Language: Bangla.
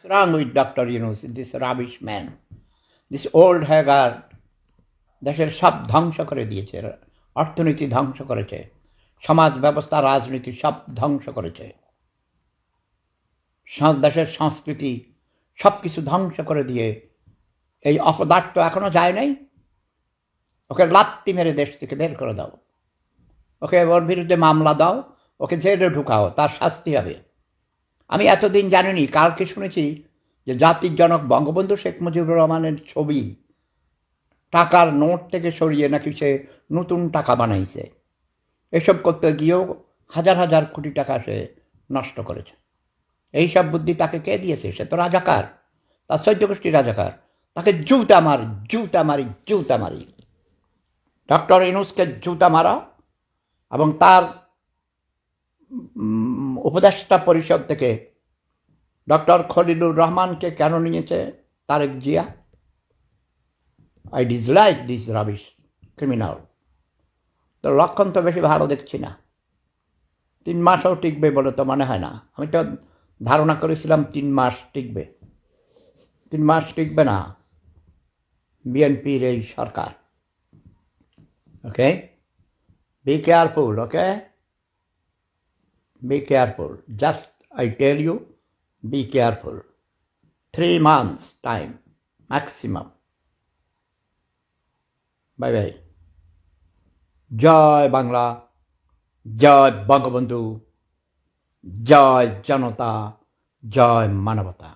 wrong with Dr. Yunus, this rubbish man, this old haggard, দেশের সব ধ্বংস করে দিয়েছে, অর্থনীতি ধ্বংস করেছে, সমাজ ব্যবস্থা রাজনীতি সব ধ্বংস করেছে, দেশের সংস্কৃতি সব কিছু ধ্বংস করে দিয়ে এই অপদার্থ এখনো যায় নাই। ওকে লাত্তি মেরে দেশ থেকে বের করে দাও, ওকে ওর বিরুদ্ধে মামলা দাও, ওকে জেলে ঢুকাও, তার শাস্তি হবে। আমি এতদিন জানিনি, কালকে শুনেছি যে জাতির জনক বঙ্গবন্ধু শেখ মুজিবুর রহমানের ছবি টাকার নোট থেকে সরিয়ে নাকি সে নতুন টাকা বানাইছে। এসব করতে গিয়েও হাজার হাজার কোটি টাকা সে নষ্ট করেছে। এইসব বুদ্ধি তাকে কে দিয়েছে? সে তো রাজাকার, তার 14 গোষ্ঠী রাজাকার। তাকে জুতা মারি, জুতা মারি, জুতা মারি। ডক্টর ইউনূসকে জুতা মারা এবং তার উপদেষ্টা পরিষদ থেকে ডক্টর খলিলুর রহমানকে কেন নিয়েছে Tarek Zia? I dislike this rubbish criminal. তো লক্ষণ তো বেশি ভালো দেখছি না, 3 মাসও টিকবে বলে তো মনে হয় না। আমি তো ধারণা করেছিলাম 3 মাস টিকবে, 3 মাস টিকবে না বিএনপির এই সরকার। Okay, be careful, okay, be careful, just I tell you, be careful. 3 months time maximum. Bye bye. জয় বাংলা, জয় বঙ্গবন্ধু, জয় জনতা, জয় মানবতা।